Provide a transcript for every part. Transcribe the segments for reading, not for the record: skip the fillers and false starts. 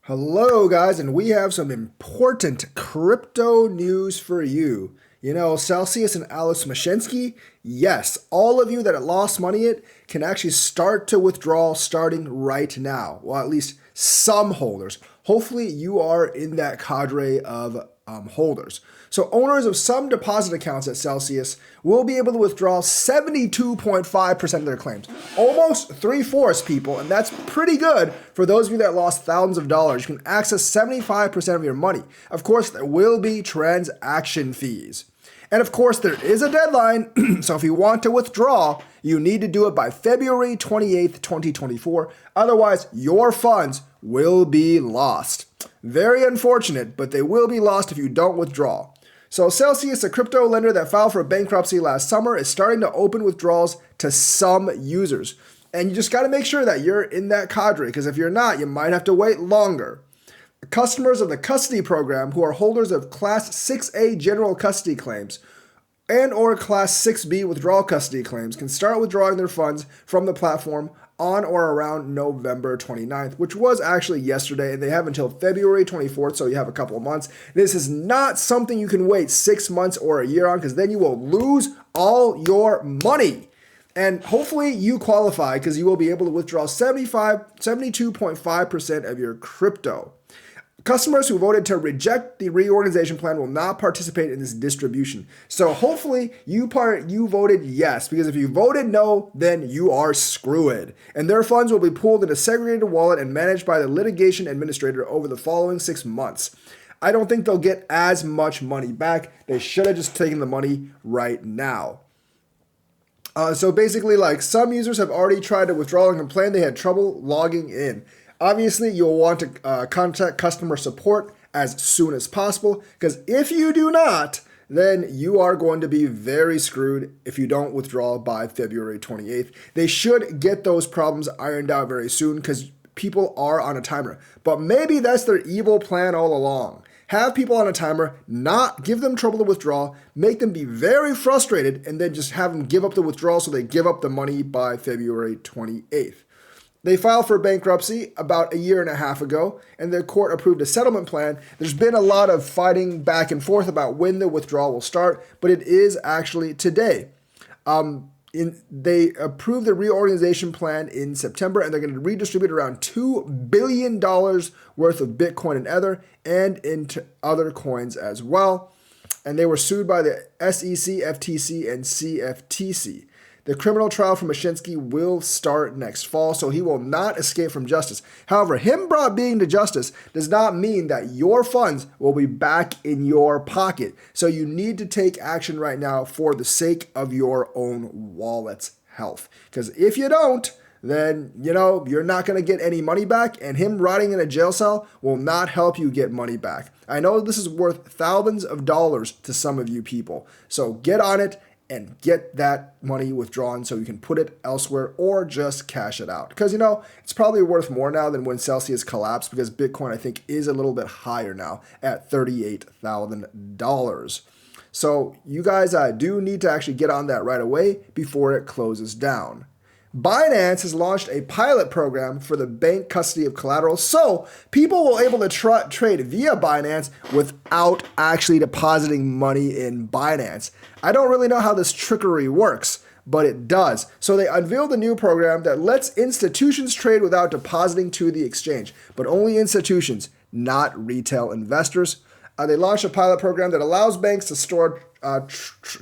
Hello, guys, and we have some important crypto news for you. You know, Celsius and Alex Mashensky, yes, all of you that lost money it can actually start to withdraw starting right now. Well, at least some holders. Hopefully, you are in that cadre of holders. So, owners of some deposit accounts at Celsius will be able to withdraw 72.5% of their claims. Almost three-fourths, people, and that's pretty good for those of you that lost thousands of dollars. You can access 75% of your money. Of course, there will be transaction fees. And of course, there is a deadline, so if you want to withdraw, you need to do it by February 28th, 2024. Otherwise, your funds will be lost. Very unfortunate, but they will be lost if you don't withdraw. So Celsius, a crypto lender that filed for bankruptcy last summer, is starting to open withdrawals to some users. And you just got to make sure that you're in that cadre, because if you're not, you might have to wait longer. Customers of the custody program who are holders of Class 6A general custody claims and or Class 6B withdrawal custody claims can start withdrawing their funds from the platform on or around November 29th, which was actually yesterday, and they have until February 24th, so you have a couple of months. This is not something you can wait 6 months or a year on, because then you will lose all your money. And hopefully you qualify, because you will be able to withdraw 72.5% of your crypto. Customers who voted to reject the reorganization plan will not participate in this distribution. So hopefully you voted yes, because if you voted no, then you are screwed. And their funds will be pooled in a segregated wallet and managed by the litigation administrator over the following 6 months. I don't think they'll get as much money back. They should have just taken the money right now. So basically, like, some users have already tried to withdraw and complained they had trouble logging in. Obviously, you'll want to contact customer support as soon as possible, because if you do not, then you are going to be very screwed if you don't withdraw by February 28th. They should get those problems ironed out very soon, because people are on a timer. But maybe that's their evil plan all along. Have people on a timer, not give them trouble to withdraw, make them be very frustrated, and then just have them give up the withdrawal so they give up the money by February 28th. They filed for bankruptcy about a year and a half ago, and the court approved a settlement plan. There's been a lot of fighting back and forth about when the withdrawal will start, but it is actually today. They approved the reorganization plan in September, and they're going to redistribute around $2 billion worth of Bitcoin and into other coins as well. And they were sued by the SEC, FTC, and CFTC. The criminal trial for Mashensky will start next fall, so he will not escape from justice. However, him being to justice does not mean that your funds will be back in your pocket. So you need to take action right now for the sake of your own wallet's health. Because if you don't, then, you're not going to get any money back, and him rotting in a jail cell will not help you get money back. I know this is worth thousands of dollars to some of you people, so get on it and get that money withdrawn so you can put it elsewhere or just cash it out. Because, it's probably worth more now than when Celsius collapsed, because Bitcoin, I think, is a little bit higher now at $38,000. So you guys do need to actually get on that right away before it closes down. Binance has launched a pilot program for the bank custody of collateral, so people will be able to trade via Binance without actually depositing money in Binance. I don't really know how this trickery works, but it does. So they unveiled a new program that lets institutions trade without depositing to the exchange, but only institutions, not retail investors. They launched a pilot program that allows banks to store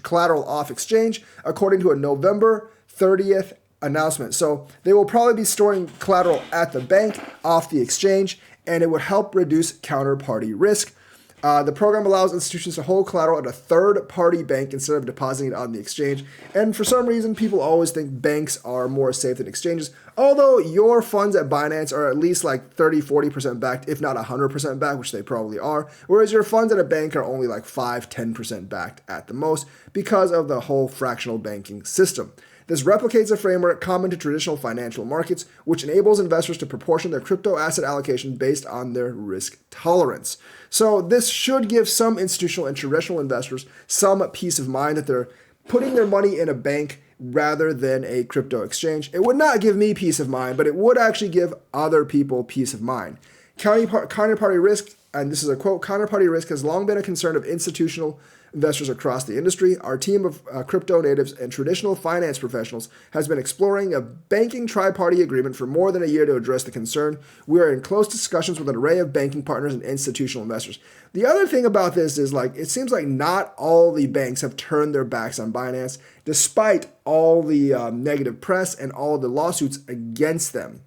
collateral off exchange, according to a November 30th announcement. So they will probably be storing collateral at the bank off the exchange, and it would help reduce counterparty risk. The program allows institutions to hold collateral at a third-party bank instead of depositing it on the exchange. And for some reason, people always think banks are more safe than exchanges, although your funds at Binance are at least like 30-40% backed, if not 100% backed, which they probably are, whereas your funds at a bank are only like 5-10% backed at the most because of the whole fractional banking system. This replicates a framework common to traditional financial markets, which enables investors to proportion their crypto asset allocation based on their risk tolerance. So this should give some institutional and traditional investors some peace of mind that they're putting their money in a bank rather than a crypto exchange. It would not give me peace of mind, but it would actually give other people peace of mind. Counterparty risk, and this is a quote, counterparty risk has long been a concern of institutional investors across the industry. Our team of crypto natives and traditional finance professionals has been exploring a banking tri-party agreement for more than a year to address the concern. We are in close discussions with an array of banking partners and institutional investors. The other thing about this is like it seems like not all the banks have turned their backs on Binance, despite all the negative press and all the lawsuits against them.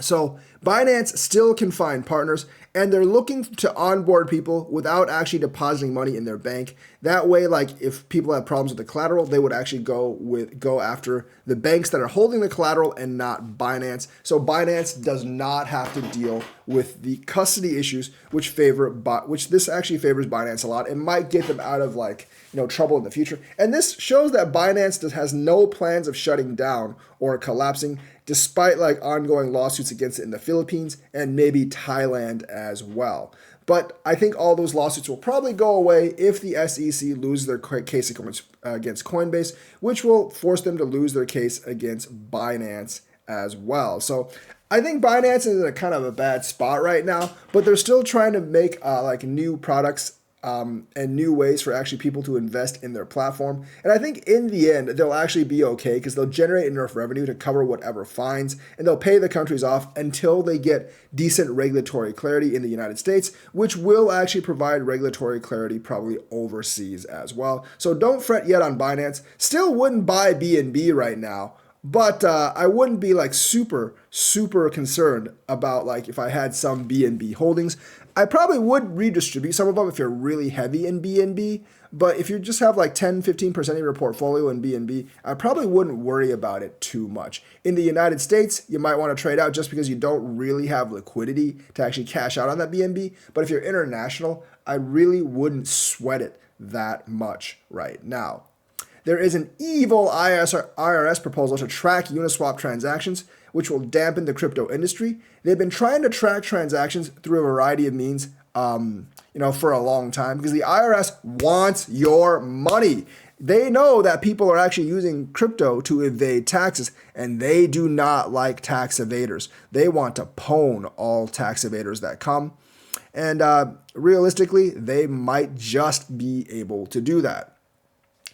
So Binance still can find partners, and they're looking to onboard people without actually depositing money in their bank. That way, like if people have problems with the collateral, they would actually go after the banks that are holding the collateral and not Binance. So Binance does not have to deal with the custody issues, which this actually favors Binance a lot. It might get them out of trouble in the future. And this shows that Binance has no plans of shutting down or collapsing, despite like ongoing lawsuits against it in the Philippines and maybe Thailand as well. But I think all those lawsuits will probably go away if the SEC loses their case against Coinbase, which will force them to lose their case against Binance as well. So I think Binance is in a kind of a bad spot right now, but they're still trying to make new products and new ways for actually people to invest in their platform. And I think in the end, they'll actually be okay because they'll generate enough revenue to cover whatever fines, and they'll pay the countries off until they get decent regulatory clarity in the United States, which will actually provide regulatory clarity probably overseas as well. So don't fret yet on Binance. Still wouldn't buy BNB right now, but I wouldn't be like super concerned about like if I had some BNB holdings. I probably would redistribute some of them if you're really heavy in BNB, but if you just have like 10-15% of your portfolio in BNB, I probably wouldn't worry about it too much. In the United States, you might want to trade out just because you don't really have liquidity to actually cash out on that BNB, but if you're international, I really wouldn't sweat it that much right now. There is an evil IRS proposal to track Uniswap transactions, which will dampen the crypto industry. They've been trying to track transactions through a variety of means, for a long time because the IRS wants your money. They know that people are actually using crypto to evade taxes, and they do not like tax evaders. They want to pwn all tax evaders that come. And realistically, they might just be able to do that.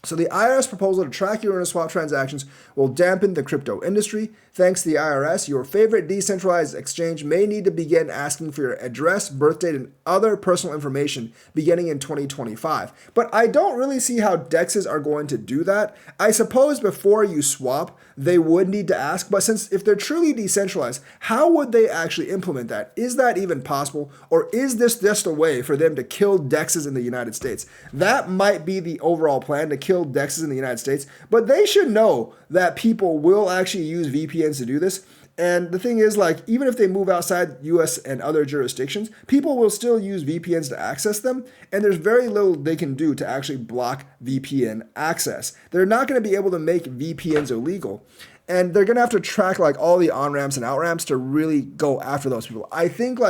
So the IRS proposal to track your Uniswap transactions will dampen the crypto industry. Thanks to the IRS, your favorite decentralized exchange may need to begin asking for your address, birth date, and other personal information beginning in 2025. But I don't really see how DEXs are going to do that. I suppose before you swap, they would need to ask, but since if they're truly decentralized, how would they actually implement that? Is that even possible? Or is this just a way for them to kill DEXs in the United States? That might be the overall plan, to kill DEXs in the United States, but they should know that people will actually use VPNs to do this. And the thing is, like, even if they move outside US and other jurisdictions, people will still use VPNs to access them, and there's very little they can do to actually block VPN access. They're not going to be able to make VPNs illegal, and they're going to have to track like all the on-ramps and out-ramps to really go after those people. I think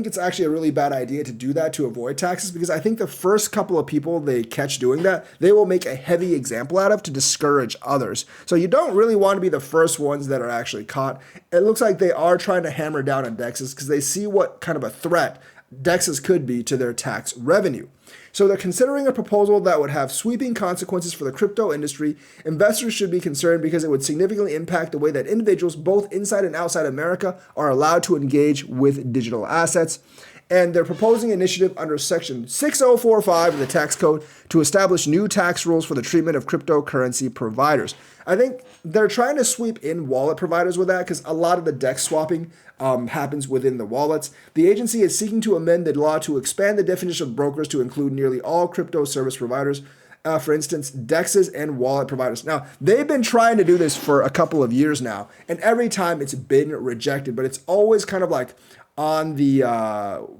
it's actually a really bad idea to do that to avoid taxes, because I think the first couple of people they catch doing that, they will make a heavy example out of to discourage others. So you don't really want to be the first ones that are actually caught. It looks like they are trying to hammer down on DEXs because they see what kind of a threat DEXs could be to their tax revenue. So they're considering a proposal that would have sweeping consequences for the crypto industry. Investors should be concerned because it would significantly impact the way that individuals, both inside and outside America, are allowed to engage with digital assets. And they're proposing an initiative under Section 6045 of the tax code to establish new tax rules for the treatment of cryptocurrency providers. I think they're trying to sweep in wallet providers with that because a lot of the DEX swapping happens within the wallets. The agency is seeking to amend the law to expand the definition of brokers to include nearly all crypto service providers. For instance, DEXs and wallet providers. Now, they've been trying to do this for a couple of years now, and every time it's been rejected, but it's always kind of like on the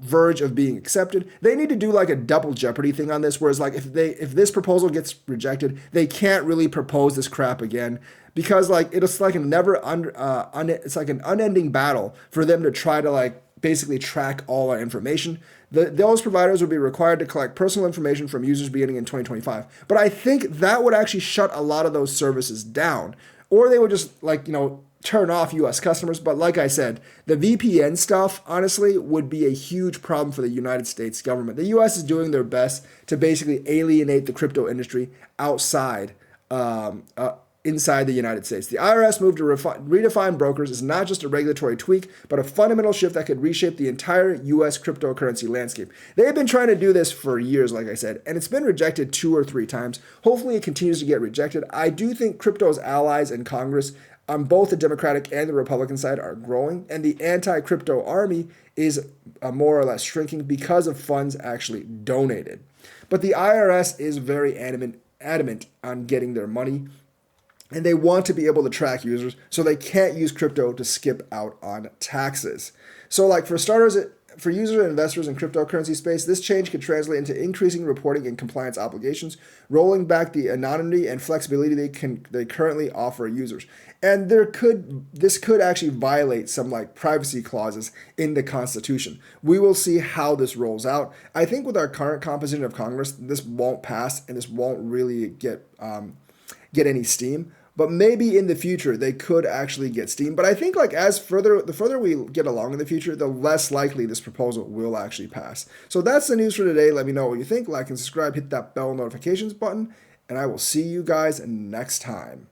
verge of being accepted. They need to do like a double jeopardy thing on this, whereas like if this proposal gets rejected, they can't really propose this crap again, because like it's like it's like an unending battle for them to try to like basically track all our information. Those providers would be required to collect personal information from users beginning in 2025. But I think that would actually shut a lot of those services down, or they would just turn off US customers. But like I said, the VPN stuff, honestly, would be a huge problem for the United States government. The US is doing their best to basically alienate the crypto industry outside, inside the United States. The IRS move to redefine brokers is not just a regulatory tweak, but a fundamental shift that could reshape the entire US cryptocurrency landscape. They've been trying to do this for years, like I said, and it's been rejected 2 or 3 times. Hopefully it continues to get rejected. I do think crypto's allies in Congress on both the Democratic and the Republican side are growing, and the anti-crypto army is more or less shrinking because of funds actually donated. But the IRS is very adamant on getting their money, and they want to be able to track users, so they can't use crypto to skip out on taxes. So like for starters, for users and investors in cryptocurrency space, this change could translate into increasing reporting and compliance obligations, rolling back the anonymity and flexibility they currently offer users. And this could actually violate some like privacy clauses in the Constitution. We will see how this rolls out. I think with our current composition of Congress, this won't pass and this won't really get any steam. But maybe in the future they could actually get steam. But I think like the further we get along in the future, the less likely this proposal will actually pass. So that's the news for today. Let me know what you think. Like and subscribe, hit that bell notifications button, and I will see you guys next time.